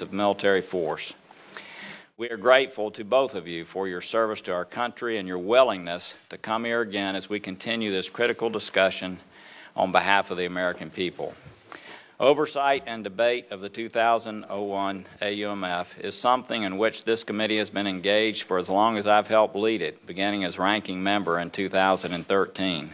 of military force. We are grateful to both of you for your service to our country and your willingness to come here again as we continue this critical discussion on behalf of the American people. Oversight and debate of the 2001 AUMF is something in which this committee has been engaged for as long as I've helped lead it, beginning as ranking member in 2013.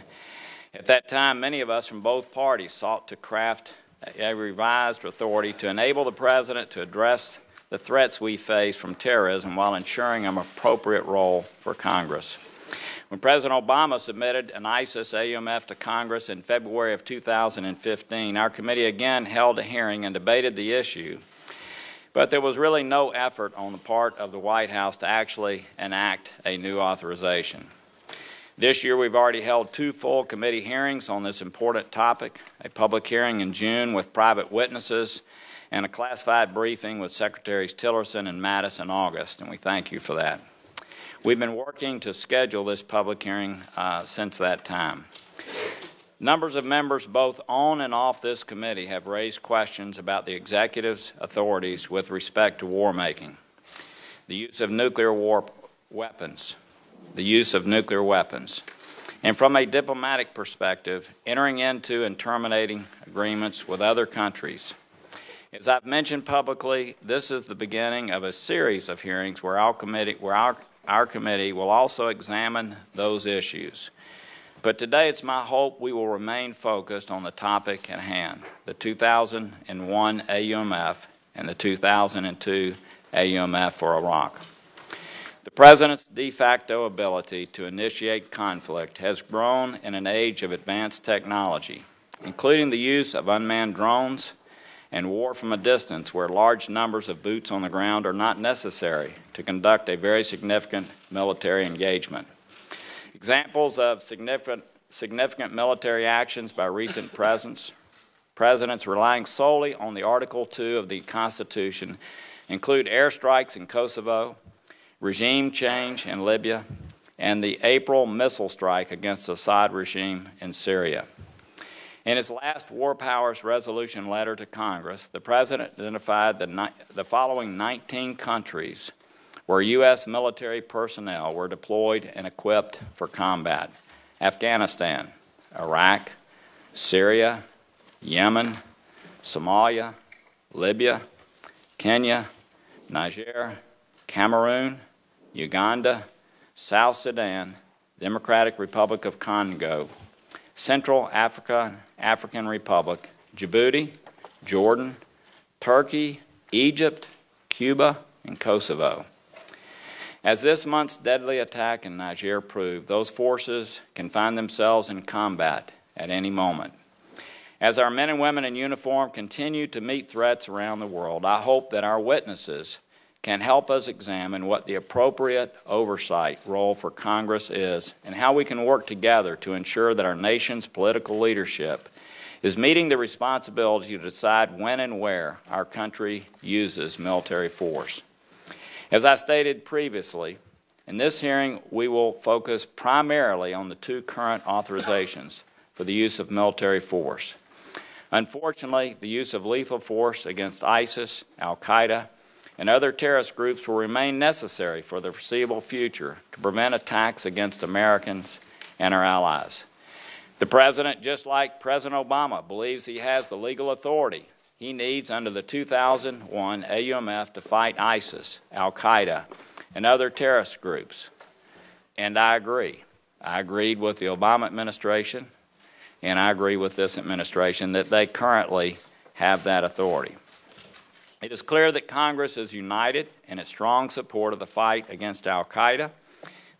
At that time, many of us from both parties sought to craft a revised authority to enable the President to address the threats we face from terrorism while ensuring an appropriate role for Congress. When President Obama submitted an ISIS AUMF to Congress in February of 2015, our committee again held a hearing and debated the issue, but there was really no effort on the part of the White House to actually enact a new authorization. This year we've already held 2 full committee hearings on this important topic, a public hearing in June with private witnesses and a classified briefing with Secretaries Tillerson and Mattis in August, and we thank you for that. We've been working to schedule this public hearing since that time. Numbers of members both on and off this committee have raised questions about the executive's authorities with respect to war making, the use of nuclear weapons, and from a diplomatic perspective, entering into and terminating agreements with other countries. As I've mentioned publicly, this is the beginning of a series of hearings where our committee will also examine those issues. But today it's my hope we will remain focused on the topic at hand, the 2001 AUMF and the 2002 AUMF for Iraq. The President's de facto ability to initiate conflict has grown in an age of advanced technology, including the use of unmanned drones and war from a distance where large numbers of boots on the ground are not necessary to conduct a very significant military engagement. Examples of significant military actions by recent presidents relying solely on the Article 2 of the Constitution include airstrikes in Kosovo, regime change in Libya, and the April missile strike against the Assad regime in Syria. In his last War Powers Resolution letter to Congress, the President identified the following 19 countries where U.S. military personnel were deployed and equipped for combat: Afghanistan, Iraq, Syria, Yemen, Somalia, Libya, Kenya, Niger, Cameroon, Uganda, South Sudan, Democratic Republic of Congo, Central African Republic, Djibouti, Jordan, Turkey, Egypt, Cuba, and Kosovo. As this month's deadly attack in Niger proved, those forces can find themselves in combat at any moment. As our men and women in uniform continue to meet threats around the world, I hope that our witnesses can help us examine what the appropriate oversight role for Congress is and how we can work together to ensure that our nation's political leadership is meeting the responsibility to decide when and where our country uses military force. As I stated previously, in this hearing we will focus primarily on the 2 current authorizations for the use of military force. Unfortunately, the use of lethal force against ISIS, Al-Qaeda, and other terrorist groups will remain necessary for the foreseeable future to prevent attacks against Americans and our allies. The President, just like President Obama, believes he has the legal authority he needs under the 2001 AUMF to fight ISIS, Al-Qaeda, and other terrorist groups. And I agree. I agreed with the Obama administration, and I agree with this administration that they currently have that authority. It is clear that Congress is united in its strong support of the fight against Al-Qaeda,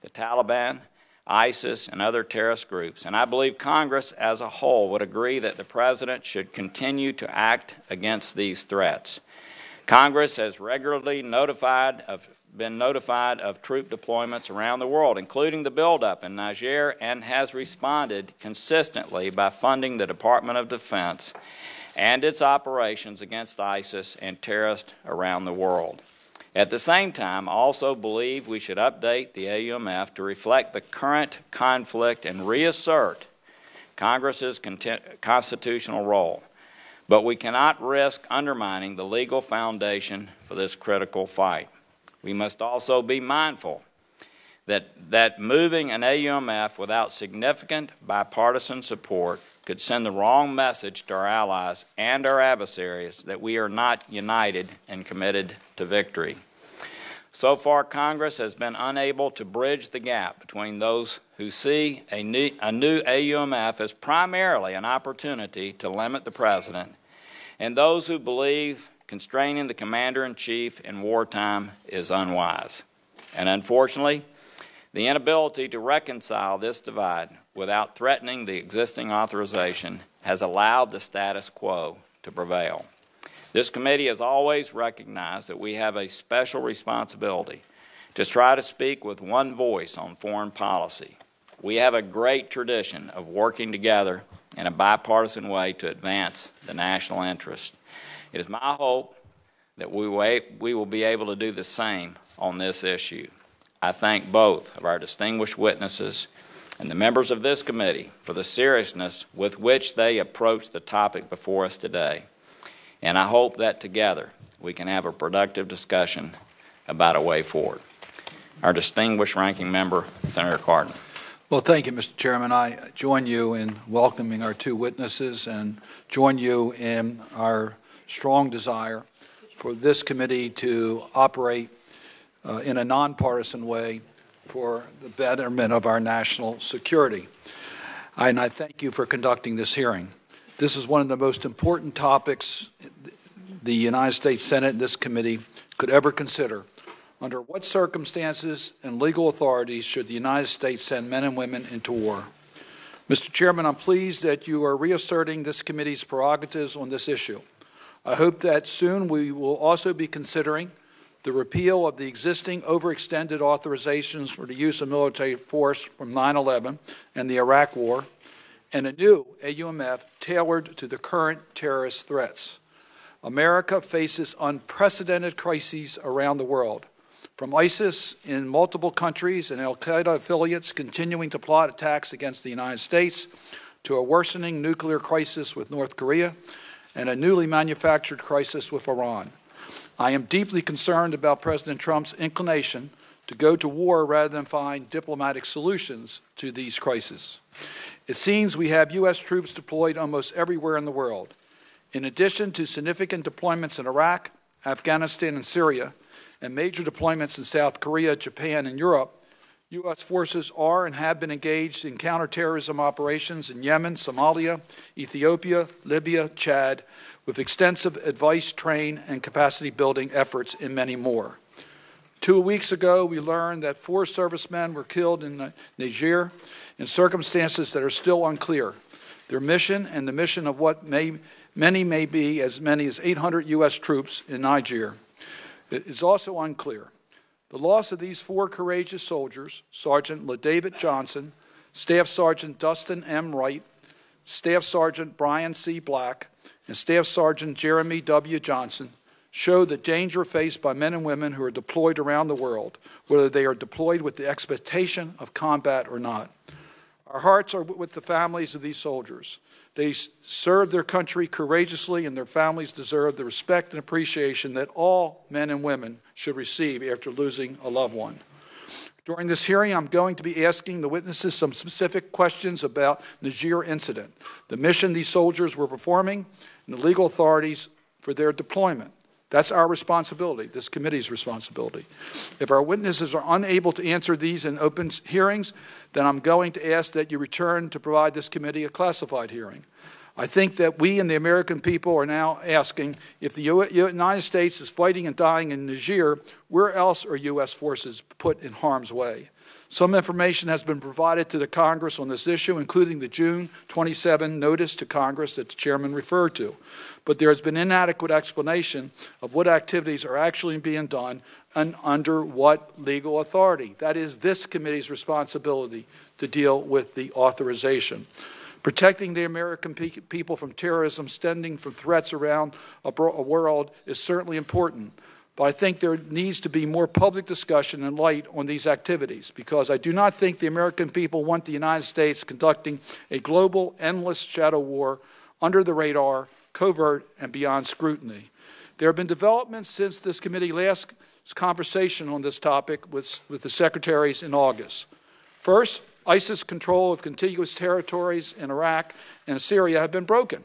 the Taliban, ISIS, and other terrorist groups, and I believe Congress as a whole would agree that the President should continue to act against these threats. Congress has regularly been notified of troop deployments around the world, including the buildup in Niger, and has responded consistently by funding the Department of Defense and its operations against ISIS and terrorists around the world. At the same time, I also believe we should update the AUMF to reflect the current conflict and reassert Congress's constitutional role But we cannot risk undermining the legal foundation for this critical fight. We must also be mindful that moving an AUMF without significant bipartisan support could send the wrong message to our allies and our adversaries that we are not united and committed to victory. So far, Congress has been unable to bridge the gap between those who see a new AUMF as primarily an opportunity to limit the president and those who believe constraining the commander-in-chief in wartime is unwise. And unfortunately, the inability to reconcile this divide without threatening the existing authorization has allowed the status quo to prevail. This committee has always recognized that we have a special responsibility to try to speak with one voice on foreign policy. We have a great tradition of working together in a bipartisan way to advance the national interest. It is my hope that we will be able to do the same on this issue. I thank both of our distinguished witnesses and the members of this committee for the seriousness with which they approach the topic before us today. And I hope that together we can have a productive discussion about a way forward. Our distinguished ranking member, Senator Cardin. Well, thank you, Mr. Chairman. I join you in welcoming our two witnesses and join you in our strong desire for this committee to operate in a nonpartisan way for the betterment of our national security. And I thank you for conducting this hearing. This is one of the most important topics the United States Senate and this committee could ever consider. Under what circumstances and legal authorities should the United States send men and women into war? Mr. Chairman, I'm pleased that you are reasserting this committee's prerogatives on this issue. I hope that soon we will also be considering the repeal of the existing overextended authorizations for the use of military force from 9/11 and the Iraq War, and a new AUMF tailored to the current terrorist threats. America faces unprecedented crises around the world, from ISIS in multiple countries and al-Qaeda affiliates continuing to plot attacks against the United States, to a worsening nuclear crisis with North Korea, and a newly manufactured crisis with Iran. I am deeply concerned about President Trump's inclination to go to war rather than find diplomatic solutions to these crises. It seems we have U.S. troops deployed almost everywhere in the world. In addition to significant deployments in Iraq, Afghanistan, and Syria, and major deployments in South Korea, Japan, and Europe, U.S. forces are and have been engaged in counterterrorism operations in Yemen, Somalia, Ethiopia, Libya, Chad, with extensive advice, train, and capacity building efforts in many more. 2 weeks ago, we learned that 4 servicemen were killed in Niger in circumstances that are still unclear. Their mission and the mission of what many may be as many as 800 U.S. troops in Niger. It is also unclear. The loss of these 4 courageous soldiers, Sergeant LaDavid Johnson, Staff Sergeant Dustin M. Wright, Staff Sergeant Brian C. Black, and Staff Sergeant Jeremy W. Johnson, show the danger faced by men and women who are deployed around the world, whether they are deployed with the expectation of combat or not. Our hearts are with the families of these soldiers. They serve their country courageously, and their families deserve the respect and appreciation that all men and women should receive after losing a loved one. During this hearing, I'm going to be asking the witnesses some specific questions about the Niger incident, the mission these soldiers were performing, and the legal authorities for their deployment. That's our responsibility, this committee's responsibility. If our witnesses are unable to answer these in open hearings, then I'm going to ask that you return to provide this committee a classified hearing. I think that we and the American people are now asking, if the United States is fighting and dying in Niger, where else are U.S. forces put in harm's way? Some information has been provided to the Congress on this issue, including the June 27 notice to Congress that the chairman referred to. But there has been inadequate explanation of what activities are actually being done and under what legal authority. That is this committee's responsibility to deal with the authorization. Protecting the American people from terrorism stemming from threats around a world is certainly important. But I think there needs to be more public discussion and light on these activities, because I do not think the American people want the United States conducting a global, endless shadow war under the radar, covert, and beyond scrutiny. There have been developments since this committee last conversation on this topic with the secretaries in August. First, ISIS control of contiguous territories in Iraq and Syria have been broken,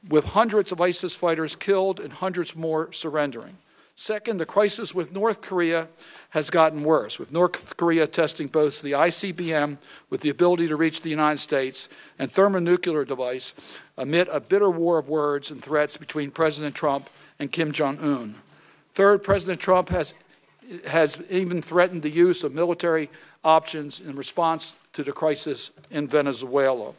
with hundreds of ISIS fighters killed and hundreds more surrendering. Second, the crisis with North Korea has gotten worse, with North Korea testing both the ICBM with the ability to reach the United States and thermonuclear device amid a bitter war of words and threats between President Trump and Kim Jong-un. Third, President Trump has even threatened the use of military options in response to the crisis in Venezuela.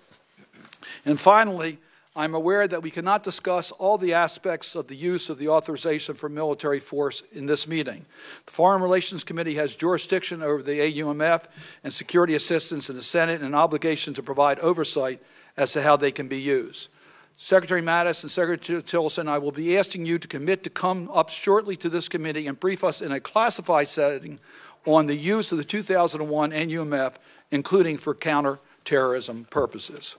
And finally, I'm aware that we cannot discuss all the aspects of the use of the authorization for military force in this meeting. The Foreign Relations Committee has jurisdiction over the AUMF and security assistance in the Senate and an obligation to provide oversight as to how they can be used. Secretary Mattis and Secretary Tillerson, I will be asking you to commit to come up shortly to this committee and brief us in a classified setting on the use of the 2001 AUMF, including for counterterrorism purposes.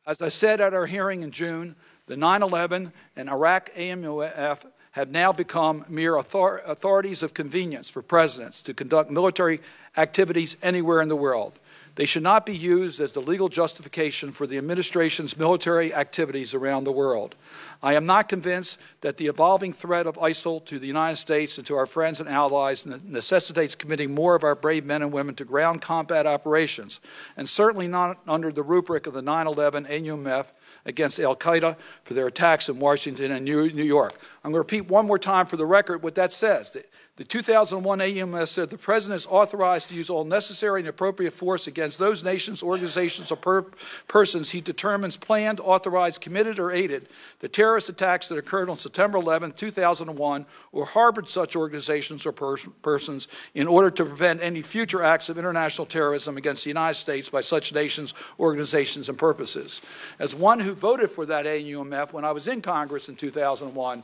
As I said at our hearing in June, the 9/11 and Iraq AUMF have now become mere authorities of convenience for presidents to conduct military activities anywhere in the world. They should not be used as the legal justification for the administration's military activities around the world. I am not convinced that the evolving threat of ISIL to the United States and to our friends and allies necessitates committing more of our brave men and women to ground combat operations, and certainly not under the rubric of the 9/11 AUMF against al-Qaeda for their attacks in Washington and New York. I'm going to repeat one more time for the record what that says. The 2001 AUMF said the President is authorized to use all necessary and appropriate force against those nations, organizations, or persons he determines planned, authorized, committed, or aided the terrorist attacks that occurred on September 11, 2001, or harbored such organizations or persons in order to prevent any future acts of international terrorism against the United States by such nations, organizations, and purposes. As one who voted for that AUMF when I was in Congress in 2001,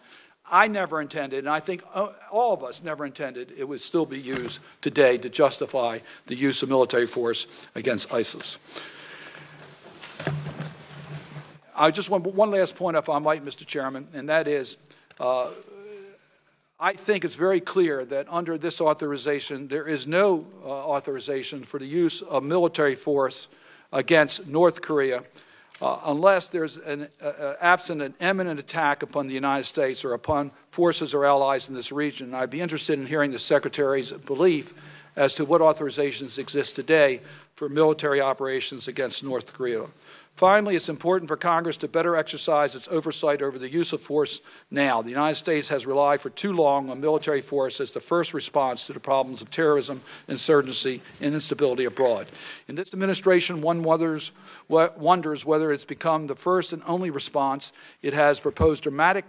I never intended, and I think all of us never intended, it would still be used today to justify the use of military force against ISIS. I just want one last point, if I might, Mr. Chairman, and that is, I think it's very clear that under this authorization, there is no authorization for the use of military force against North Korea unless there's absent an imminent attack upon the United States or upon forces or allies in this region. I'd be interested in hearing the Secretary's belief as to what authorizations exist today for military operations against North Korea. Finally, it's important for Congress to better exercise its oversight over the use of force now. The United States has relied for too long on military force as the first response to the problems of terrorism, insurgency, and instability abroad. In this administration, one wonders whether it's become the first and only response. It has proposed dramatic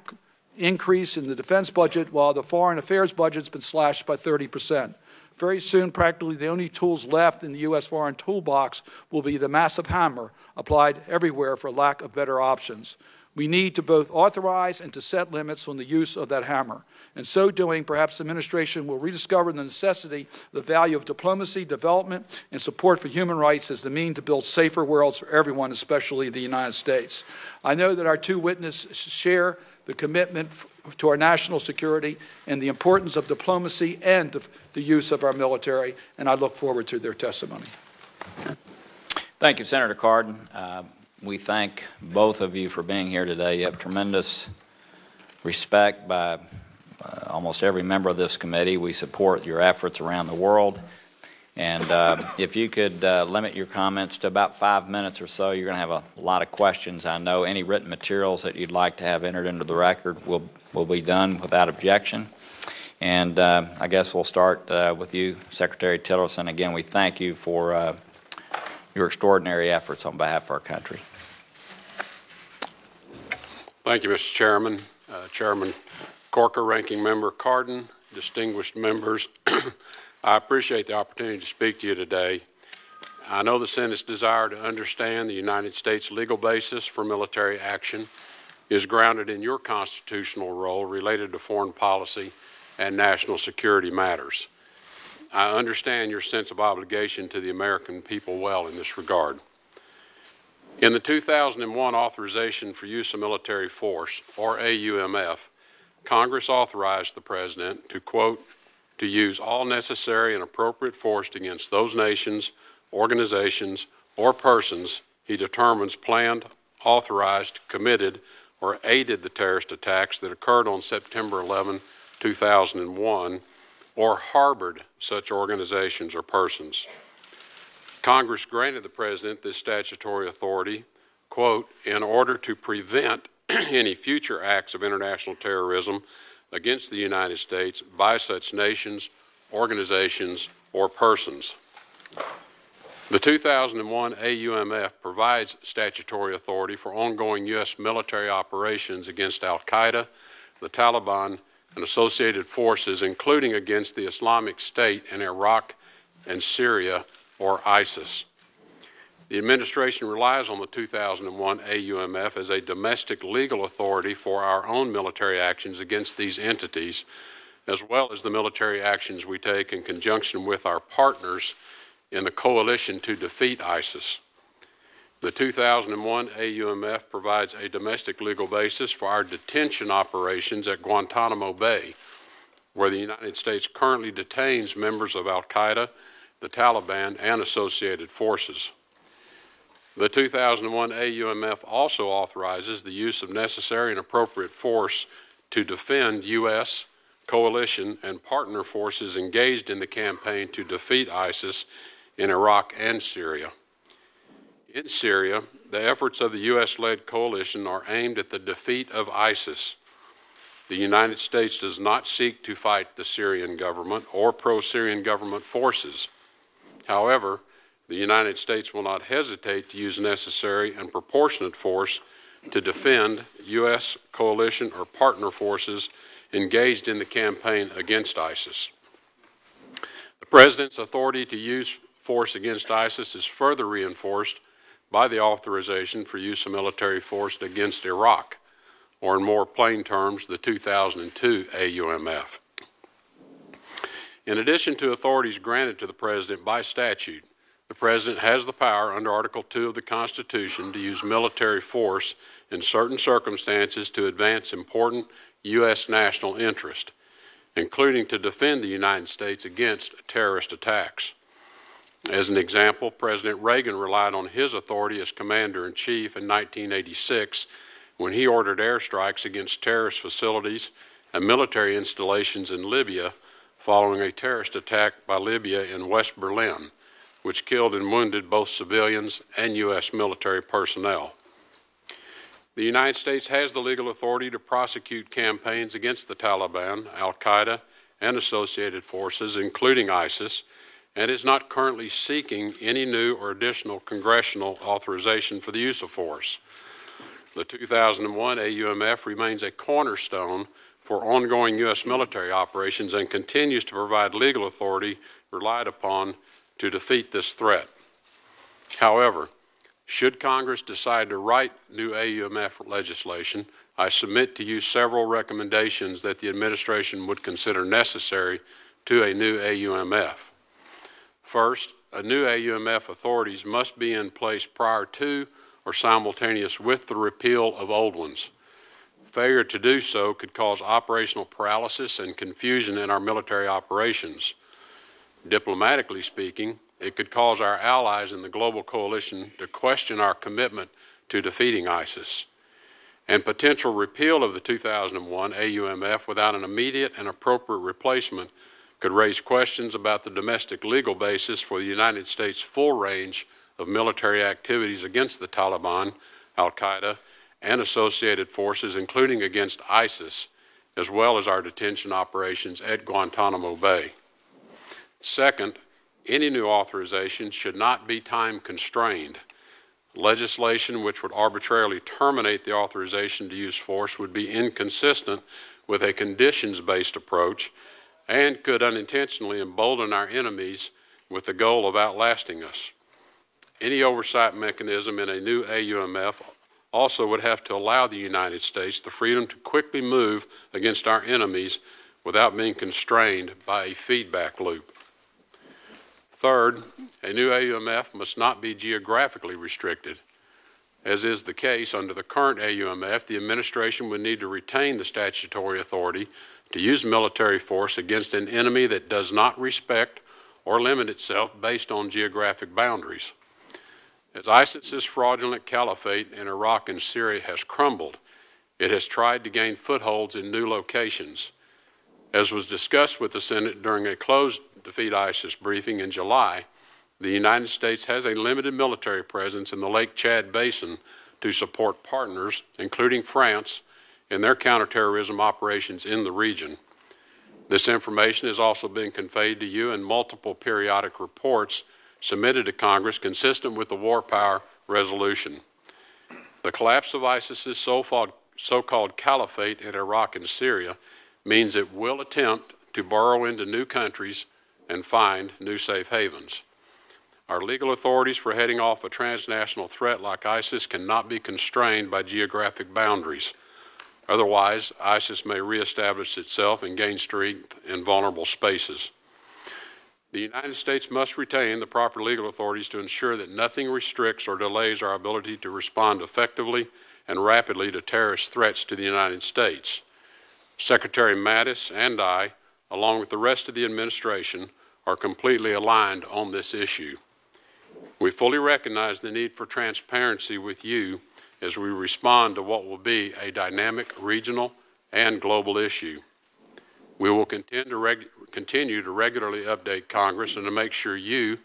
increase in the defense budget while the foreign affairs budget has been slashed by 30%. Very soon, practically the only tools left in the U.S. foreign toolbox will be the massive hammer applied everywhere for lack of better options. We need to both authorize and to set limits on the use of that hammer. In so doing, perhaps the administration will rediscover the necessity, the value of diplomacy, development, and support for human rights as the means to build safer worlds for everyone, especially the United States. I know that our two witnesses share the commitment to our national security and the importance of diplomacy and the use of our military, and I look forward to their testimony. Thank you, Senator Cardin. We thank both of you for being here today. You have tremendous respect by almost every member of this committee. We support your efforts around the world. And if you could limit your comments to about 5 minutes or so, you're going to have a lot of questions. I know any written materials that you'd like to have entered into the record will be done without objection. And I guess we'll start with you, Secretary Tillerson. Again, we thank you for your extraordinary efforts on behalf of our country. Thank you, Mr. Chairman. Chairman Corker, Ranking Member Cardin, distinguished members, I appreciate the opportunity to speak to you today. I know the Senate's desire to understand the United States legal basis for military action is grounded in your constitutional role related to foreign policy and national security matters. I understand your sense of obligation to the American people well in this regard. In the 2001 Authorization for Use of Military Force, or AUMF, Congress authorized the President to, quote, to use all necessary and appropriate force against those nations, organizations, or persons he determines planned, authorized, committed, or aided the terrorist attacks that occurred on September 11, 2001, or harbored such organizations or persons. Congress granted the President this statutory authority, quote, in order to prevent any future acts of international terrorism against the United States by such nations, organizations, or persons. The 2001 AUMF provides statutory authority for ongoing U.S. military operations against al-Qaeda, the Taliban, and associated forces, including against the Islamic State in Iraq and Syria, or ISIS. The administration relies on the 2001 AUMF as a domestic legal authority for our own military actions against these entities, as well as the military actions we take in conjunction with our partners in the coalition to defeat ISIS. The 2001 AUMF provides a domestic legal basis for our detention operations at Guantanamo Bay, where the United States currently detains members of al-Qaeda, the Taliban, and associated forces. The 2001 AUMF also authorizes the use of necessary and appropriate force to defend U.S., coalition, and partner forces engaged in the campaign to defeat ISIS in Iraq and Syria. In Syria, the efforts of the U.S.-led coalition are aimed at the defeat of ISIS. The United States does not seek to fight the Syrian government or pro-Syrian government forces. However, the United States will not hesitate to use necessary and proportionate force to defend U.S., coalition, or partner forces engaged in the campaign against ISIS. The President's authority to use force against ISIS is further reinforced by the authorization for use of military force against Iraq, or in more plain terms, the 2002 AUMF. In addition to authorities granted to the President by statute, the President has the power under Article 2 of the Constitution to use military force in certain circumstances to advance important U.S. national interest, including to defend the United States against terrorist attacks. As an example, President Reagan relied on his authority as Commander-in-Chief in 1986 when he ordered airstrikes against terrorist facilities and military installations in Libya following a terrorist attack by Libya in West Berlin, which killed and wounded both civilians and U.S. military personnel. The United States has the legal authority to prosecute campaigns against the Taliban, al-Qaeda, and associated forces, including ISIS, and is not currently seeking any new or additional congressional authorization for the use of force. The 2001 AUMF remains a cornerstone for ongoing U.S. military operations and continues to provide legal authority relied upon to defeat this threat. However, should Congress decide to write new AUMF legislation, I submit to you several recommendations that the administration would consider necessary to a new AUMF. First, a new AUMF authorities must be in place prior to or simultaneous with the repeal of old ones. Failure to do so could cause operational paralysis and confusion in our military operations. Diplomatically speaking, it could cause our allies in the global coalition to question our commitment to defeating ISIS. And potential repeal of the 2001 AUMF without an immediate and appropriate replacement could raise questions about the domestic legal basis for the United States' full range of military activities against the Taliban, al-Qaeda, and associated forces, including against ISIS, as well as our detention operations at Guantanamo Bay. Second, any new authorization should not be time constrained. Legislation which would arbitrarily terminate the authorization to use force would be inconsistent with a conditions-based approach and could unintentionally embolden our enemies with the goal of outlasting us. Any oversight mechanism in a new AUMF also would have to allow the United States the freedom to quickly move against our enemies without being constrained by a feedback loop. Third, a new AUMF must not be geographically restricted. As is the case under the current AUMF, the administration would need to retain the statutory authority to use military force against an enemy that does not respect or limit itself based on geographic boundaries. As ISIS's fraudulent caliphate in Iraq and Syria has crumbled, it has tried to gain footholds in new locations. As was discussed with the Senate during a closed Defeat ISIS briefing in July, the United States has a limited military presence in the Lake Chad Basin to support partners, including France, in their counterterrorism operations in the region. This information is also being conveyed to you in multiple periodic reports submitted to Congress consistent with the War Power Resolution. The collapse of ISIS's so-called caliphate in Iraq and Syria means it will attempt to burrow into new countries and find new safe havens. Our legal authorities for heading off a transnational threat like ISIS cannot be constrained by geographic boundaries. Otherwise, ISIS may reestablish itself and gain strength in vulnerable spaces. The United States must retain the proper legal authorities to ensure that nothing restricts or delays our ability to respond effectively and rapidly to terrorist threats to the United States. Secretary Mattis and I, along with the rest of the administration, are completely aligned on this issue. We fully recognize the need for transparency with you as we respond to what will be a dynamic regional and global issue. We will continue to regularly update Congress and to make sure you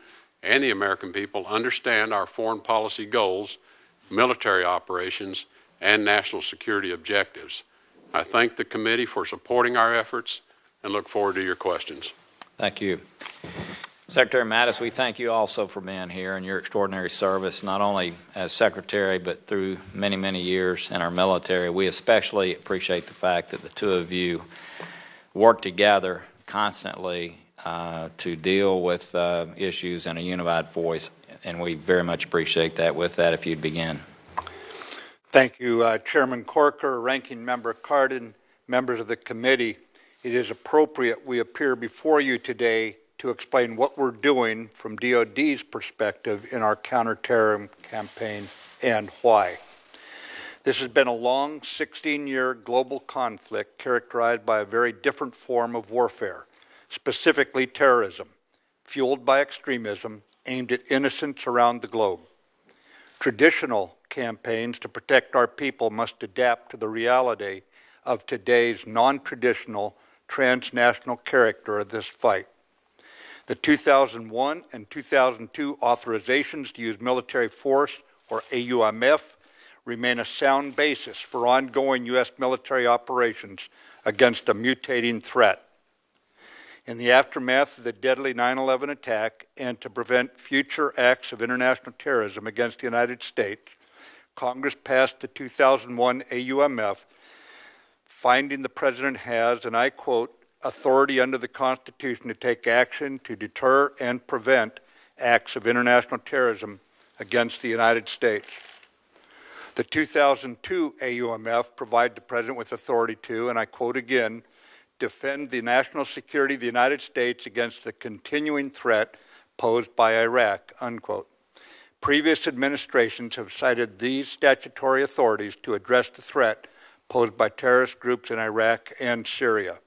and the American people understand our foreign policy goals, military operations, and national security objectives. I thank the committee for supporting our efforts and look forward to your questions. Thank you. Secretary Mattis, we thank you also for being here and your extraordinary service, not only as Secretary, but through many, many years in our military. We especially appreciate the fact that the two of you work together constantly to deal with issues in a unified voice, and we very much appreciate that. With that, if you'd begin. Thank you, Chairman Corker, Ranking Member Cardin, members of the committee. It is appropriate we appear before you today to explain what we're doing from DOD's perspective in our counterterrorism campaign and why. This has been a long 16-year global conflict characterized by a very different form of warfare, specifically terrorism, fueled by extremism aimed at innocents around the globe. Traditional campaigns to protect our people must adapt to the reality of today's non-traditional transnational character of this fight. The 2001 and 2002 authorizations to use military force, or AUMF, remain a sound basis for ongoing U.S. military operations against a mutating threat. In the aftermath of the deadly 9/11 attack and to prevent future acts of international terrorism against the United States, Congress passed the 2001 AUMF, finding the President has, and I quote, authority under the Constitution to take action to deter and prevent acts of international terrorism against the United States. The 2002 AUMF provided the President with authority to, and I quote again, defend the national security of the United States against the continuing threat posed by Iraq, unquote. Previous administrations have cited these statutory authorities to address the threat posed by terrorist groups in Iraq and Syria.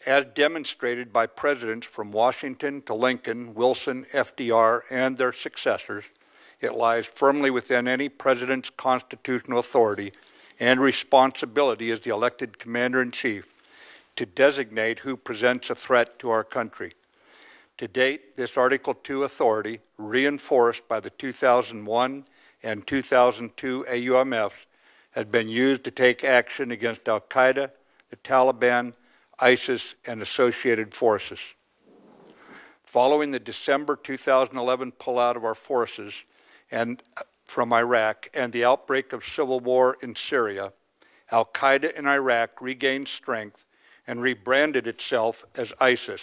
As demonstrated by presidents from Washington to Lincoln, Wilson, FDR, and their successors, it lies firmly within any president's constitutional authority and responsibility as the elected commander-in-chief to designate who presents a threat to our country. To date, this Article II authority, reinforced by the 2001 and 2002 AUMFs, has been used to take action against al-Qaeda, the Taliban, ISIS, and associated forces. Following the December 2011 pullout of our forces and from Iraq and the outbreak of civil war in Syria, al-Qaeda in Iraq regained strength and rebranded itself as ISIS.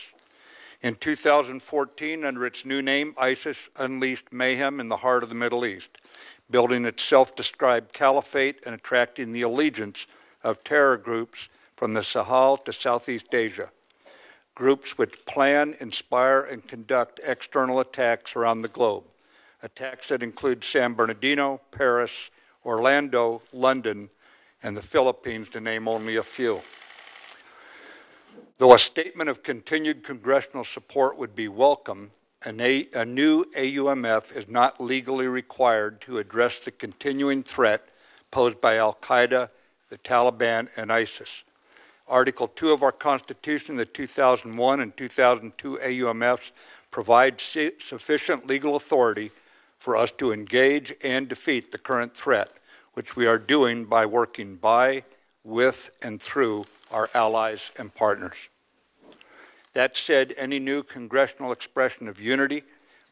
In 2014, under its new name, ISIS unleashed mayhem in the heart of the Middle East, building its self-described caliphate and attracting the allegiance of terror groups from the Sahel to Southeast Asia, groups which plan, inspire, and conduct external attacks around the globe, attacks that include San Bernardino, Paris, Orlando, London, and the Philippines, to name only a few. Though a statement of continued congressional support would be welcome, a new AUMF is not legally required to address the continuing threat posed by Al-Qaeda, the Taliban, and ISIS. Article 2 of our Constitution, the 2001 and 2002 AUMFs, provide sufficient legal authority for us to engage and defeat the current threat, which we are doing by working by, with, and through our allies and partners. That said, any new congressional expression of unity,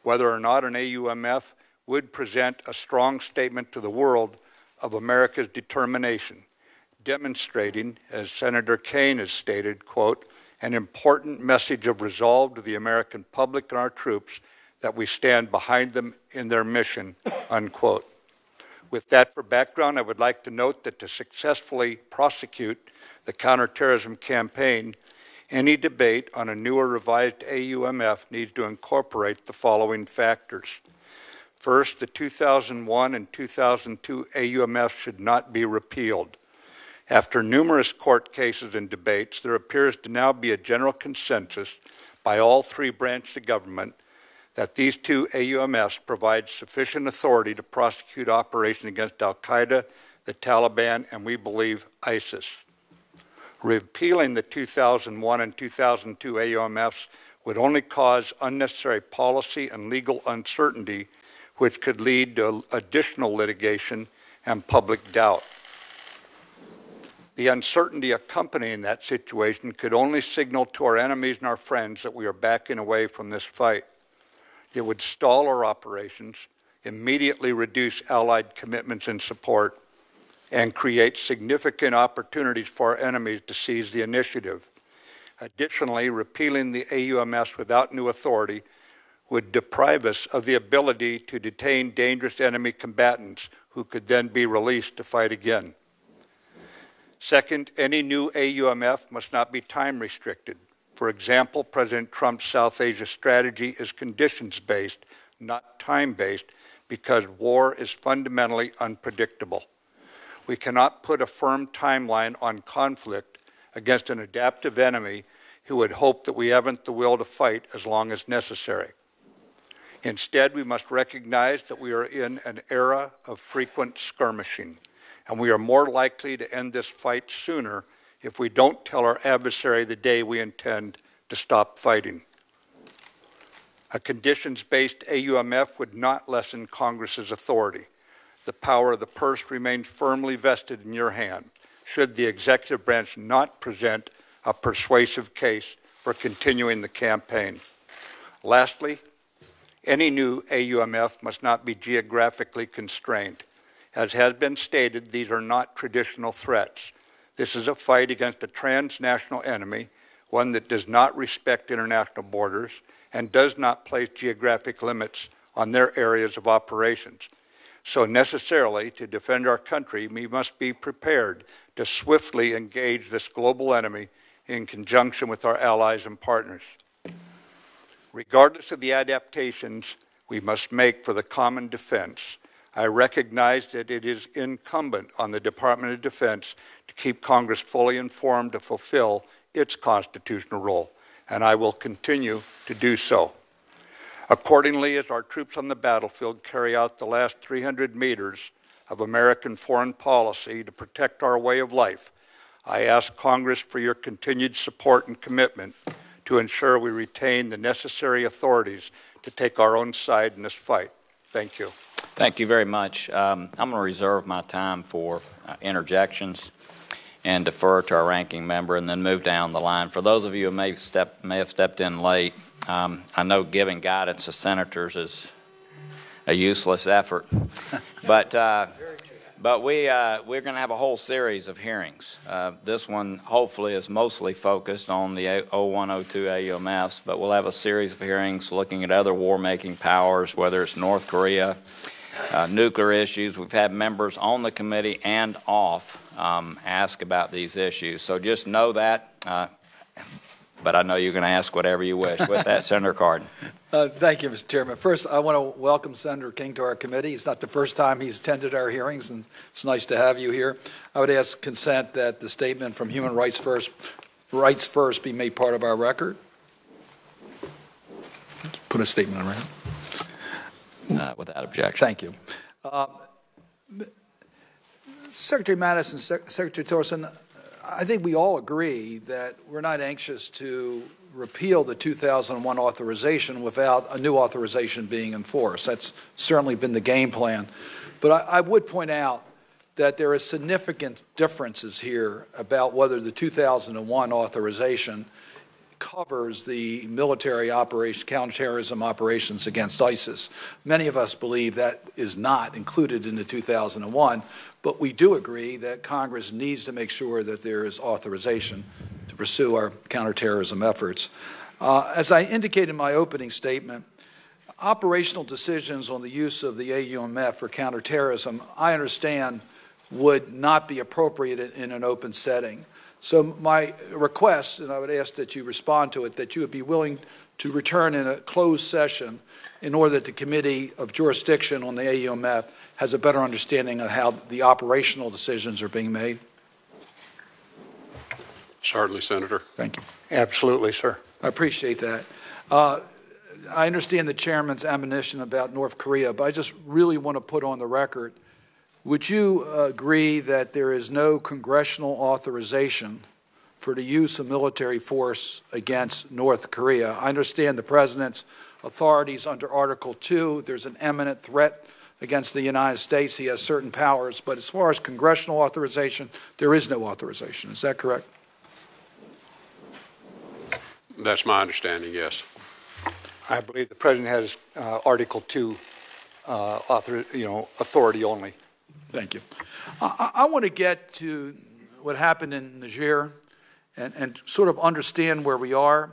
whether or not an AUMF, would present a strong statement to the world of America's determination, demonstrating, as Senator Kaine has stated, quote, an important message of resolve to the American public and our troops that we stand behind them in their mission, unquote. With that for background, I would like to note that to successfully prosecute the counterterrorism campaign, any debate on a new or revised AUMF needs to incorporate the following factors. First, the 2001 and 2002 AUMF should not be repealed. After numerous court cases and debates, there appears to now be a general consensus by all three branches of government that these two AUMFs provide sufficient authority to prosecute operations against Al-Qaeda, the Taliban, and we believe ISIS. Repealing the 2001 and 2002 AUMFs would only cause unnecessary policy and legal uncertainty, which could lead to additional litigation and public doubt. The uncertainty accompanying that situation could only signal to our enemies and our friends that we are backing away from this fight. It would stall our operations, immediately reduce Allied commitments and support, and create significant opportunities for our enemies to seize the initiative. Additionally, repealing the AUMFs without new authority would deprive us of the ability to detain dangerous enemy combatants who could then be released to fight again. Second, any new AUMF must not be time restricted. For example, President Trump's South Asia strategy is conditions-based, not time-based, because war is fundamentally unpredictable. We cannot put a firm timeline on conflict against an adaptive enemy who would hope that we haven't the will to fight as long as necessary. Instead, we must recognize that we are in an era of frequent skirmishing, and we are more likely to end this fight sooner if we don't tell our adversary the day we intend to stop fighting. A conditions-based AUMF would not lessen Congress's authority. The power of the purse remains firmly vested in your hand, should the executive branch not present a persuasive case for continuing the campaign. Lastly, any new AUMF must not be geographically constrained. As has been stated, these are not traditional threats. This is a fight against a transnational enemy, one that does not respect international borders and does not place geographic limits on their areas of operations. So necessarily, to defend our country, we must be prepared to swiftly engage this global enemy in conjunction with our allies and partners. Regardless of the adaptations we must make for the common defense, I recognize that it is incumbent on the Department of Defense to keep Congress fully informed to fulfill its constitutional role, and I will continue to do so. Accordingly, as our troops on the battlefield carry out the last 300 meters of American foreign policy to protect our way of life, I ask Congress for your continued support and commitment to ensure we retain the necessary authorities to take our own side in this fight. Thank you. Thank you very much. I'm going to reserve my time for interjections and defer to our ranking member and then move down the line. For those of you who may have stepped in late, I know giving guidance to senators is a useless effort, but we're going to have a whole series of hearings. This one hopefully is mostly focused on the 0102 AUMFs, but we'll have a series of hearings looking at other war-making powers, whether it's North Korea, nuclear issues. We've had members on the committee and off ask about these issues. So just know that but I know you're going to ask whatever you wish. With that, Senator Cardin. Thank you, Mr. Chairman. First, I want to welcome Senator King to our committee. It's not the first time he's attended our hearings, and it's nice to have you here. I would ask consent that the statement from Human Rights First be made part of our record. Put a statement on record. Without objection. Thank you. Secretary Mattis and Secretary Tillerson, I think we all agree that we're not anxious to repeal the 2001 authorization without a new authorization being enforced. That's certainly been the game plan. But I would point out that there are significant differences here about whether the 2001 authorization covers the military operation, counterterrorism operations against ISIS. Many of us believe that is not included in the 2001, but we do agree that Congress needs to make sure that there is authorization to pursue our counterterrorism efforts. As I indicated in my opening statement, operational decisions on the use of the AUMF for counterterrorism, I understand, would not be appropriate in an open setting. So my request, and I would ask that you respond to it, that you would be willing to return in a closed session in order that the Committee of Jurisdiction on the AUMF has a better understanding of how the operational decisions are being made. Certainly, Senator. Thank you. Absolutely, sir. I appreciate that. I understand the Chairman's admonition about North Korea, but I just really want to put on the record, would you agree that there is no congressional authorization for the use of military force against North Korea? I understand the President's authorities under Article 2. There's an imminent threat against the United States. He has certain powers, but as far as congressional authorization, there is no authorization. Is that correct? That's my understanding, yes. I believe the President has Article 2 authority only. Thank you. I want to get to what happened in Niger and sort of understand where we are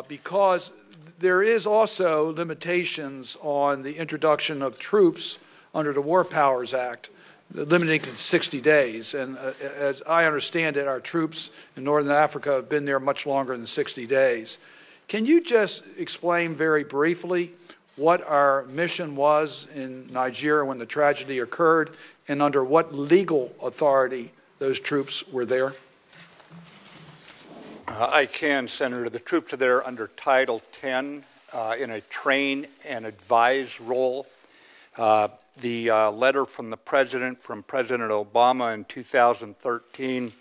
because there is also limitations on the introduction of troops under the War Powers Act, limiting to 60 days. And as I understand it, our troops in Northern Africa have been there much longer than 60 days. Can you just explain very briefly what our mission was in Nigeria when the tragedy occurred and under what legal authority those troops were there? I can, Senator. The troops are there under Title 10 in a train and advise role. The letter from the President, from President Obama in 2013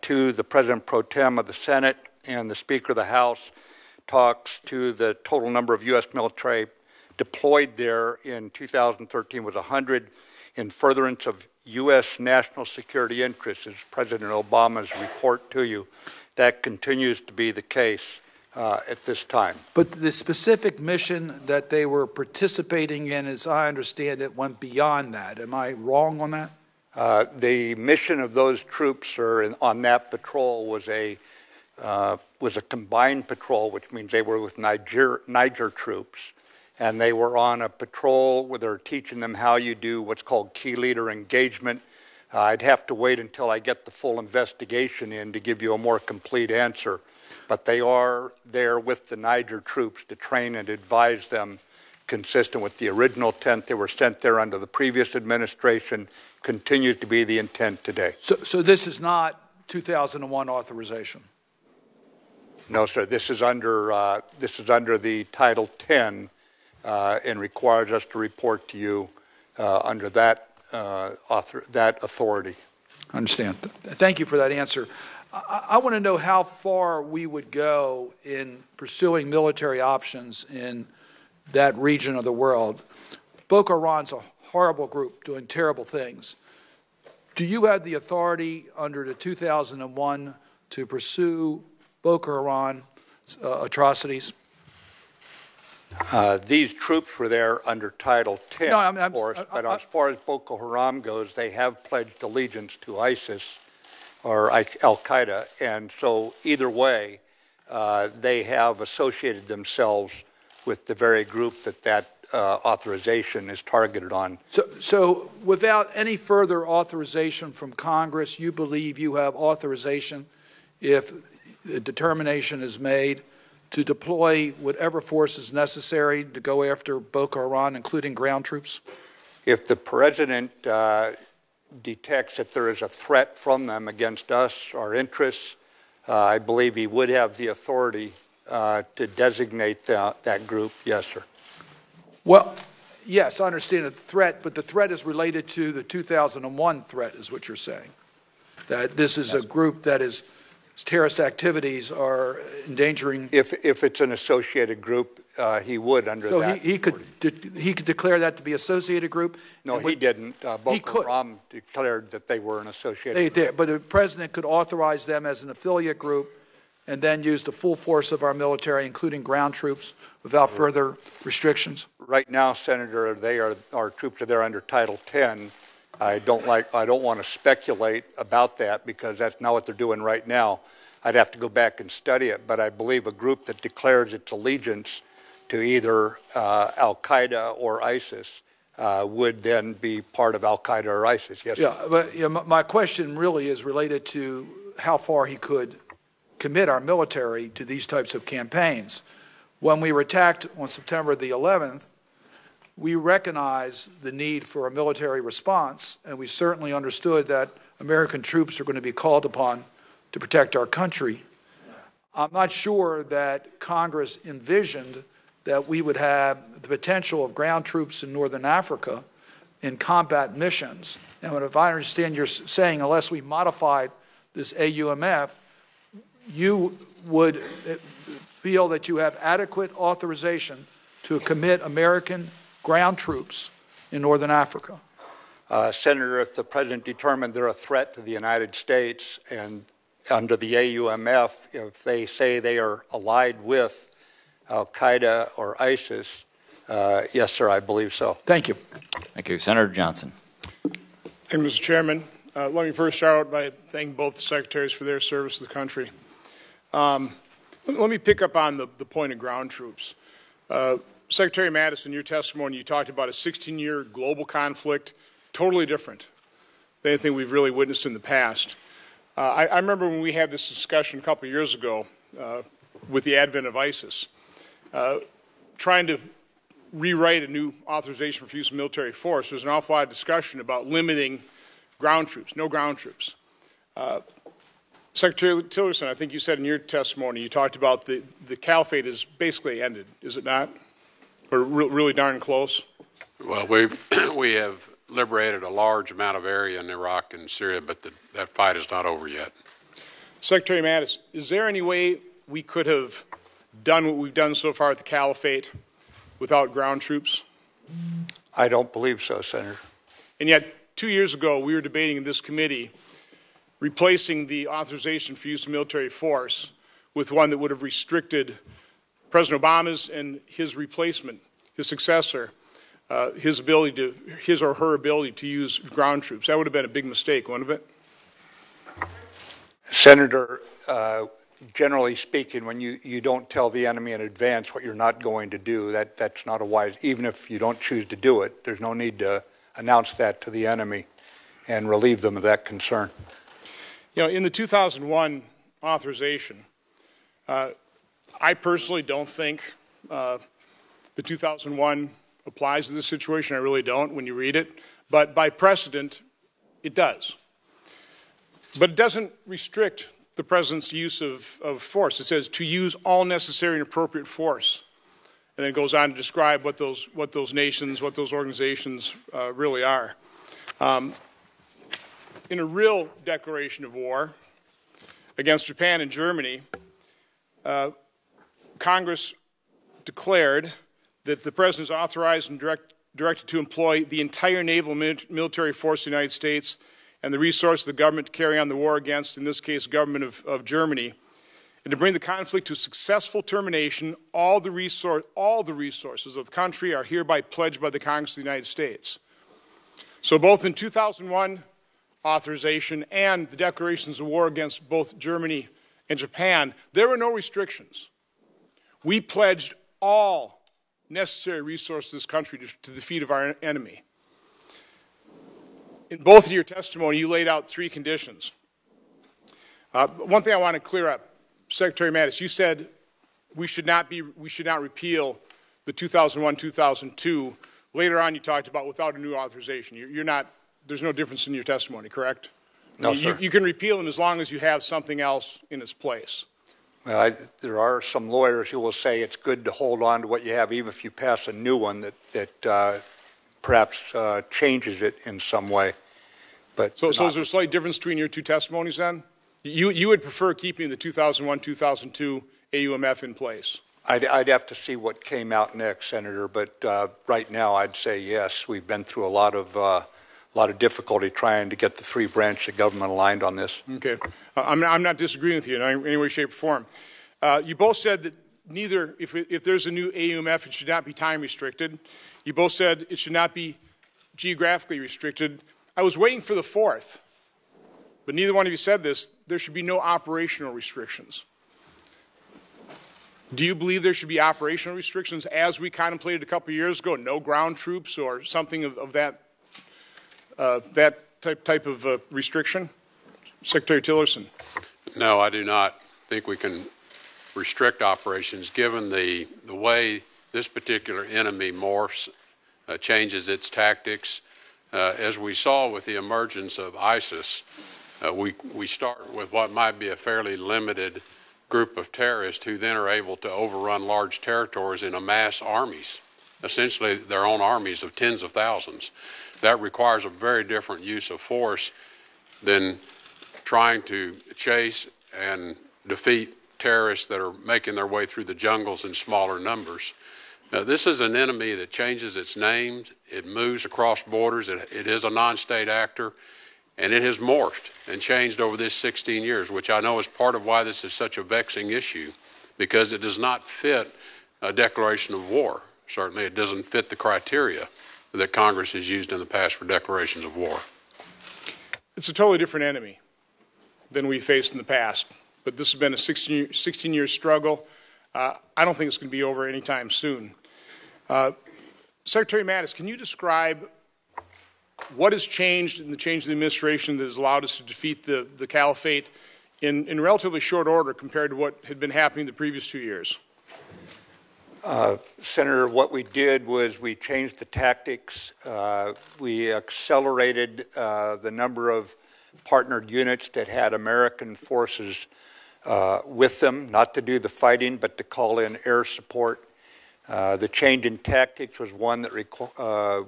to the President Pro Tem of the Senate and the Speaker of the House talks to the total number of U.S. military deployed there in 2013 was 100 in furtherance of U.S. national security interests, as President Obama's report to you. That continues to be the case at this time. But the specific mission that they were participating in, as I understand it, went beyond that. Am I wrong on that? The mission of those troops on that patrol was a combined patrol, which means they were with Niger troops. And they were on a patrol where they're teaching them how you do what's called key leader engagement. I'd have to wait until I get the full investigation in to give you a more complete answer. But they are there with the Niger troops to train and advise them consistent with the original intent. They were sent there under the previous administration, continues to be the intent today. So this is not 2001 authorization? No, sir. This is under the Title 10 and requires us to report to you under that authority. I understand. Thank you for that answer. I want to know how far we would go in pursuing military options in that region of the world. Boko Haram's a horrible group doing terrible things. Do you have the authority under the 2001 to pursue Boko Haram atrocities? These troops were there under Title 10, of course, but as far as Boko Haram goes, they have pledged allegiance to ISIS or Al-Qaeda, and so either way, they have associated themselves with the very group that authorization is targeted on. So without any further authorization from Congress, you believe you have authorization if the determination is made to deploy whatever force is necessary to go after Boko Haram, including ground troops? If the President detects that there is a threat from them against us, our interests, I believe he would have the authority to designate that group. Yes, sir. Well, yes, I understand the threat, but the threat is related to the 2001 threat, is what you're saying. That this is a group that is terrorist activities are endangering. If it's an associated group, he would under that. So he could declare that to be associated group? No, he didn't. Boko Haram declared that they were an associated group. But the President could authorize them as an affiliate group and then use the full force of our military, including ground troops, without further restrictions? Right now, Senator, our troops are there under Title 10. I don't want to speculate about that because that's not what they're doing right now. I'd have to go back and study it, but I believe a group that declares its allegiance to either Al-Qaeda or ISIS would then be part of Al-Qaeda or ISIS. Yes. Yeah, but my question really is related to how far he could commit our military to these types of campaigns. When we were attacked on September the 11th, we recognized the need for a military response, and we certainly understood that American troops are going to be called upon to protect our country. I'm not sure that Congress envisioned that we would have the potential of ground troops in northern Africa in combat missions. And if I understand you're saying, unless we modified this AUMF, you would feel that you have adequate authorization to commit American ground troops in northern Africa? Senator, if the President determined they're a threat to the United States and under the AUMF, if they say they are allied with Al-Qaeda or ISIS, yes, sir, I believe so. Thank you. Thank you. Senator Johnson. Thank you, Mr. Chairman. Let me first start out by thanking both the secretaries for their service to the country. Let me pick up on the point of ground troops. Secretary Mattis, in your testimony, you talked about a 16-year global conflict, totally different than anything we've really witnessed in the past. I remember when we had this discussion a couple of years ago with the advent of ISIS, trying to rewrite a new authorization for use of military force. There's an awful lot of discussion about limiting ground troops, no ground troops. Secretary Tillerson, I think you said in your testimony, you talked about the caliphate is basically ended, is it not? Or really darn close? Well, we have liberated a large amount of area in Iraq and Syria, but that fight is not over yet. Secretary Mattis, is there any way we could have done what we've done so far with the caliphate without ground troops? I don't believe so, Senator. And yet, 2 years ago, we were debating in this committee replacing the authorization for use of military force with one that would have restricted President Obama's and his replacement, his successor, his or her ability to use ground troops. That would have been a big mistake, wouldn't it? Senator, generally speaking, when you don't tell the enemy in advance what you're not going to do, that's not a wise, even if you don't choose to do it, there's no need to announce that to the enemy and relieve them of that concern. You know, in the 2001 authorization, I personally don't think the 2001 applies to this situation. I really don't when you read it. But by precedent, it does. But it doesn't restrict the President's use of force. It says to use all necessary and appropriate force. And then it goes on to describe what those nations, what those organizations really are. In a real declaration of war against Japan and Germany, Congress declared that the President is authorized and directed to employ the entire naval military force of the United States and the resources of the government to carry on the war against, in this case, the government of Germany, and to bring the conflict to a successful termination. All the resources of the country are hereby pledged by the Congress of the United States. So both in 2001 authorization and the declarations of war against both Germany and Japan, there were no restrictions. We pledged all necessary resources of this country to defeat of our enemy. In both of your testimony, you laid out 3 conditions. One thing I want to clear up, Secretary Mattis, you said we should not repeal the 2001-2002. Later on, you talked about without a new authorization. There's no difference in your testimony, correct? No, sir. You can repeal them as long as you have something else in its place. Well, there are some lawyers who will say it's good to hold on to what you have, even if you pass a new one that perhaps changes it in some way. But so is there a slight difference between your two testimonies then? You would prefer keeping the 2001-2002 AUMF in place? I'd have to see what came out next, Senator, but right now I'd say yes. We've been through a lot of difficulty trying to get the three branches of government aligned on this. Okay. I'm not disagreeing with you in any way, shape, or form. You both said that if there's a new AUMF, it should not be time restricted. You both said it should not be geographically restricted. I was waiting for the fourth, but neither one of you said this. There should be no operational restrictions. Do you believe there should be operational restrictions as we contemplated a couple of years ago? No ground troops or something of that type of restriction? Secretary Tillerson. No, I do not think we can restrict operations given the way this particular enemy morphs, changes its tactics. As we saw with the emergence of ISIS, we start with what might be a fairly limited group of terrorists who then are able to overrun large territories and amass armies, essentially their own armies of tens of thousands. That requires a very different use of force than trying to chase and defeat terrorists that are making their way through the jungles in smaller numbers. Now, this is an enemy that changes its name, it moves across borders, it is a non-state actor, and it has morphed and changed over this 16 years, which I know is part of why this is such a vexing issue, because it does not fit a declaration of war. Certainly it doesn't fit the criteria that Congress has used in the past for declarations of war. It's a totally different enemy than we faced in the past, but this has been a 16-year struggle. I don't think it's going to be over anytime soon. Secretary Mattis, can you describe what has changed in the change of the administration that has allowed us to defeat the caliphate in relatively short order compared to what had been happening the previous 2 years? Senator, what we did was we changed the tactics. We accelerated the number of partnered units that had American forces with them, not to do the fighting, but to call in air support. The change in tactics was one that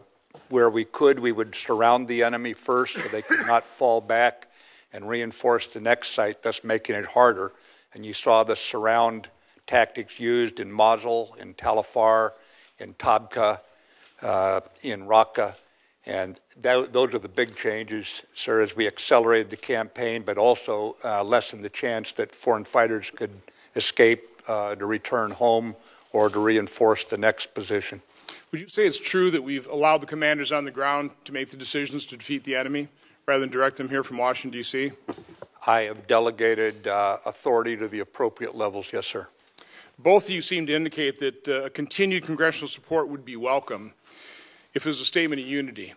where we would surround the enemy first so they could not fall back and reinforce the next site, thus making it harder. And you saw the surround tactics used in Mosul, in Tal Afar, in Tabqa, in Raqqa. And those are the big changes, sir, as we accelerated the campaign, but also lessened the chance that foreign fighters could escape to return home or to reinforce the next position. Would you say it's true that we've allowed the commanders on the ground to make the decisions to defeat the enemy rather than direct them here from Washington, D.C.? I have delegated authority to the appropriate levels, yes, sir. Both of you seem to indicate that continued congressional support would be welcome if it was a statement of unity.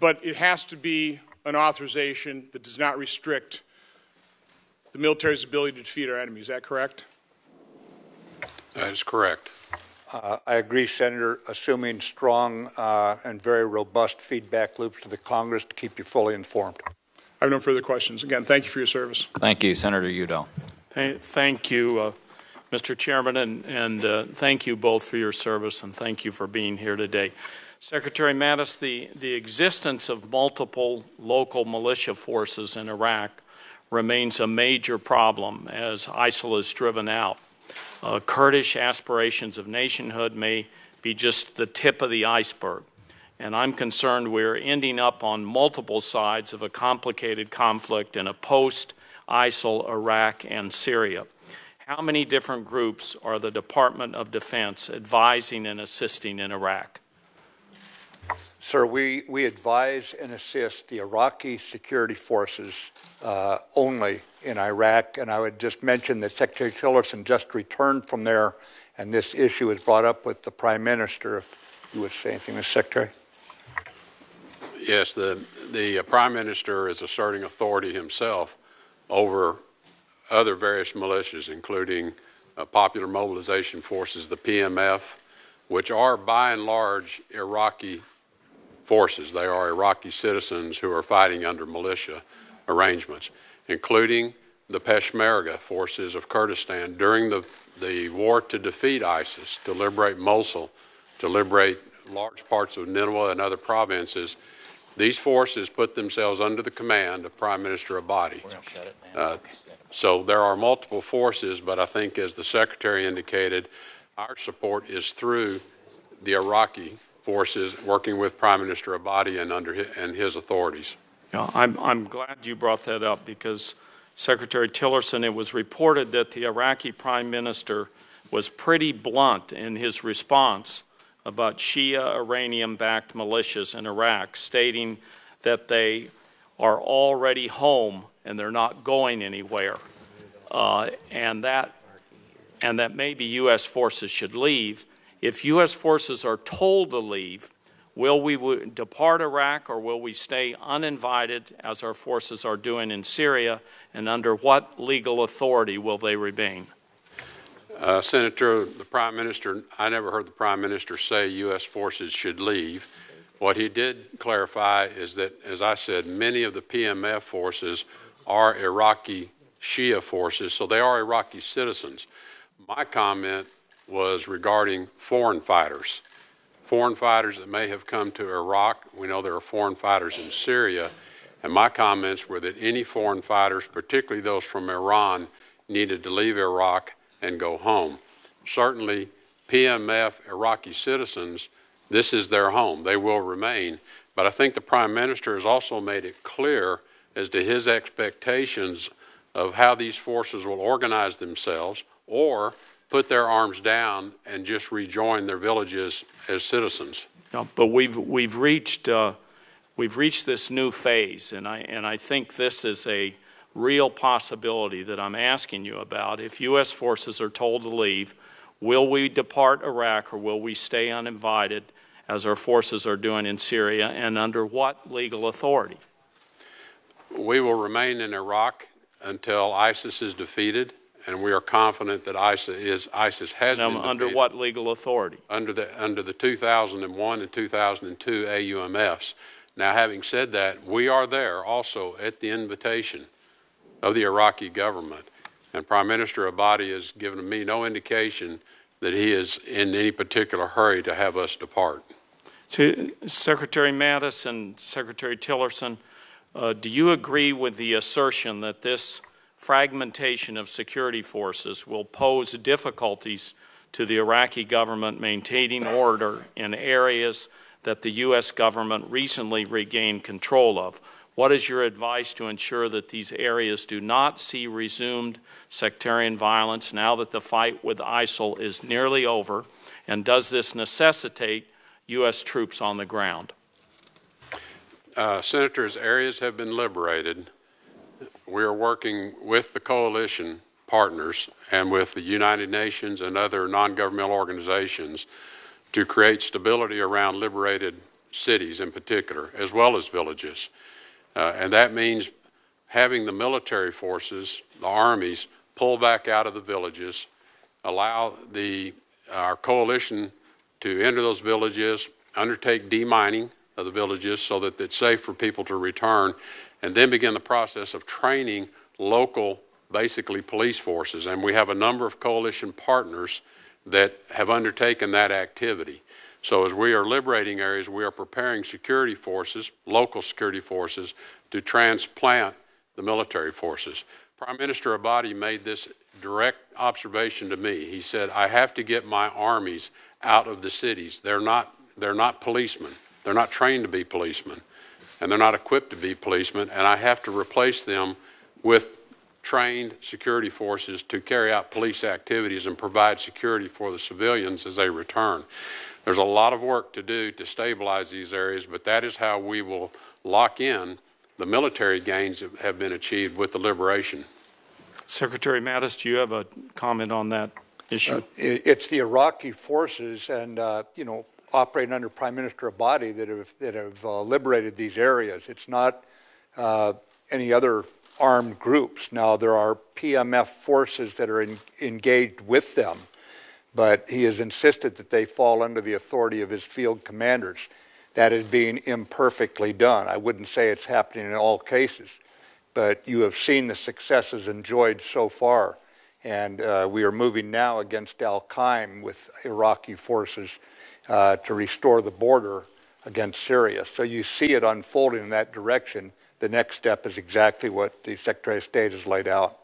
But it has to be an authorization that does not restrict the military's ability to defeat our enemy. Is that correct? That is correct. I agree, Senator, assuming strong and very robust feedback loops to the Congress to keep you fully informed. I have no further questions. Again, thank you for your service. Thank you, Senator Udall. Thank you, Mr. Chairman, and thank you both for your service, and thank you for being here today. Secretary Mattis, the existence of multiple local militia forces in Iraq remains a major problem as ISIL is driven out. Kurdish aspirations of nationhood may be just the tip of the iceberg, and I'm concerned we're ending up on multiple sides of a complicated conflict in a post-ISIL Iraq and Syria. How many different groups are the Department of Defense advising and assisting in Iraq? Sir, we advise and assist the Iraqi security forces only in Iraq, and I would just mention that Secretary Tillerson just returned from there, and this issue was brought up with the Prime Minister. If you would say anything, Mr. Secretary. Yes, the Prime Minister is asserting authority himself over other various militias, including Popular Mobilization Forces, the PMF, which are by and large Iraqi forces. They are Iraqi citizens who are fighting under militia arrangements, including the Peshmerga forces of Kurdistan during the war to defeat ISIS, to liberate Mosul, to liberate large parts of Nineveh and other provinces. These forces put themselves under the command of Prime Minister Abadi. So there are multiple forces, but I think, as the Secretary indicated, our support is through the Iraqi forces working with Prime Minister Abadi and his authorities. Yeah, I'm glad you brought that up, because Secretary Tillerson, it was reported that the Iraqi Prime Minister was pretty blunt in his response about Shia Iranian-backed militias in Iraq, stating that they are already home and they're not going anywhere, and that maybe U.S. forces should leave. If U.S. forces are told to leave, will we depart Iraq, or will we stay uninvited, as our forces are doing in Syria, and under what legal authority will they remain? Senator, the Prime Minister, I never heard the Prime Minister say U.S. forces should leave. What he did clarify is that, as I said, many of the PMF forces are Iraqi Shia forces, so they are Iraqi citizens. My comment was regarding foreign fighters that may have come to Iraq. We know there are foreign fighters in Syria, and my comments were that any foreign fighters, particularly those from Iran, needed to leave Iraq and go home. Certainly, PMF Iraqi citizens, this is their home. They will remain. But I think the Prime Minister has also made it clear as to his expectations of how these forces will organize themselves or put their arms down and just rejoin their villages as citizens. Yeah, but we've reached this new phase, and I think this is a real possibility that I'm asking you about. If U.S. forces are told to leave, will we depart Iraq, or will we stay uninvited, as our forces are doing in Syria, and under what legal authority? We will remain in Iraq until ISIS is defeated, and we are confident that ISIS has been defeated. Under what legal authority? Under the 2001 and 2002 AUMFs. Now, having said that, we are there also at the invitation of the Iraqi government, and Prime Minister Abadi has given me no indication that he is in any particular hurry to have us depart. So, Secretary Mattis and Secretary Tillerson, do you agree with the assertion that this fragmentation of security forces will pose difficulties to the Iraqi government maintaining order in areas that the U.S. government recently regained control of? What is your advice to ensure that these areas do not see resumed sectarian violence now that the fight with ISIL is nearly over? And does this necessitate U.S. troops on the ground? Senators, areas have been liberated. We are working with the coalition partners and with the United Nations and other non-governmental organizations to create stability around liberated cities in particular, as well as villages. And that means having the military forces, the armies, pull back out of the villages, allow our coalition to enter those villages, undertake demining of the villages so that it's safe for people to return, and then begin the process of training local, basically police forces. And we have a number of coalition partners that have undertaken that activity. So as we are liberating areas, we are preparing security forces, local security forces, to transplant the military forces. Prime Minister Abadi made this direct observation to me. He said, I have to get my armies out of the cities. They're not policemen. They're not trained to be policemen, and they're not equipped to be policemen, and I have to replace them with trained security forces to carry out police activities and provide security for the civilians as they return. There's a lot of work to do to stabilize these areas, but that is how we will lock in the military gains that have been achieved with the liberation. Secretary Mattis, do you have a comment on that issue? It's the Iraqi forces and, operating under Prime Minister Abadi that have liberated these areas. It's not any other armed groups. Now, there are PMF forces that are engaged with them, but he has insisted that they fall under the authority of his field commanders. That is being imperfectly done. I wouldn't say it's happening in all cases, but you have seen the successes enjoyed so far. And we are moving now against Al-Qaeda with Iraqi forces to restore the border against Syria. So you see it unfolding in that direction. The next step is exactly what the Secretary of State has laid out.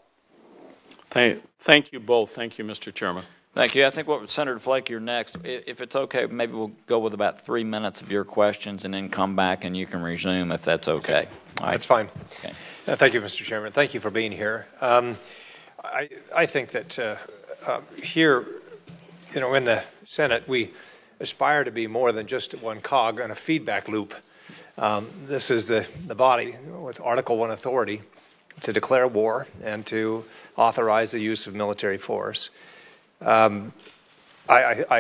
Thank you both. Thank you, Mr. Chairman. Thank you. I think Senator Flake, you're next. If it's okay, maybe we'll go with about 3 minutes of your questions and then come back and you can resume if that's okay. All right. That's fine. Okay. Thank you, Mr. Chairman. Thank you for being here. I think that here, in the Senate, we aspire to be more than just one cog in a feedback loop. This is the body with Article 1 authority to declare war and to authorize the use of military force. I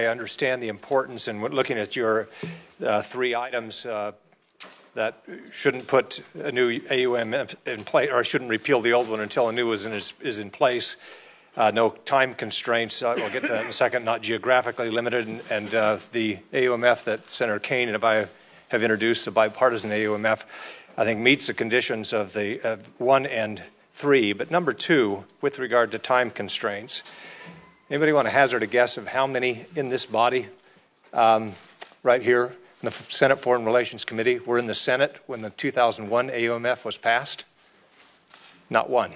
understand the importance in looking at your 3 items that shouldn't put a new AUM in place, or shouldn't repeal the old one until a new one is in place. No time constraints, we'll get to that in a second, not geographically limited, and the AUMF that Senator Kane and I have introduced, the bipartisan AUMF, I think meets the conditions of the 1 and 3. But number 2, with regard to time constraints, anybody want to hazard a guess of how many in this body right here in the Senate Foreign Relations Committee were in the Senate when the 2001 AUMF was passed? Not one.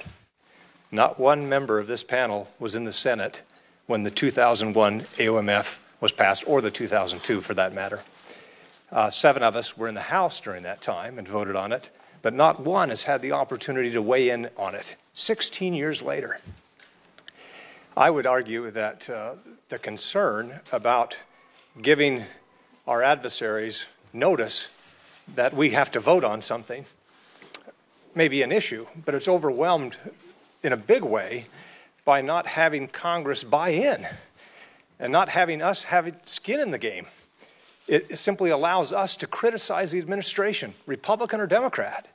Not one member of this panel was in the Senate when the 2001 AUMF was passed, or the 2002 for that matter. 7 of us were in the House during that time and voted on it, but not one has had the opportunity to weigh in on it 16 years later. I would argue that the concern about giving our adversaries notice that we have to vote on something may be an issue, but it's overwhelmed in a big way by not having Congress buy in and not having us have skin in the game. It simply allows us to criticize the administration, Republican or Democrat,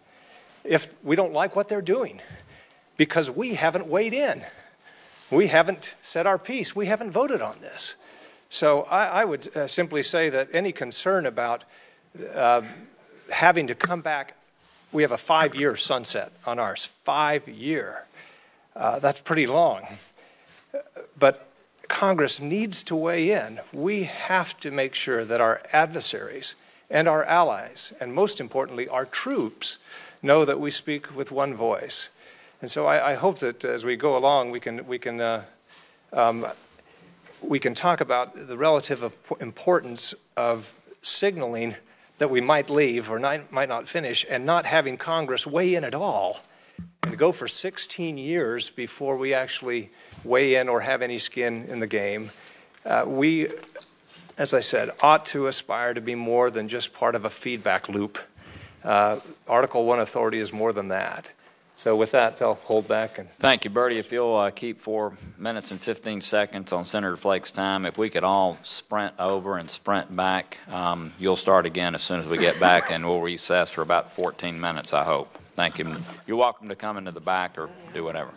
if we don't like what they're doing, because we haven't weighed in. We haven't said our piece. We haven't voted on this. So I would simply say that any concern about having to come back, we have a 5-year sunset on ours, 5-year. That's pretty long. But Congress needs to weigh in. We have to make sure that our adversaries and our allies, and most importantly, our troops, know that we speak with one voice. And so I hope that as we go along, we can talk about the relative importance of signaling that we might leave or might not finish, and not having Congress weigh in at all, and go for 16 years before we actually weigh in or have any skin in the game. We, as I said, ought to aspire to be more than just part of a feedback loop. Article 1 authority is more than that. So with that, I'll hold back. Thank you, Bertie. If you'll keep 4 minutes and 15 seconds on Senator Flake's time, if we could all sprint over and sprint back, you'll start again as soon as we get back, and we'll recess for about 14 minutes, I hope. Thank you. You're welcome to come into the back or do whatever.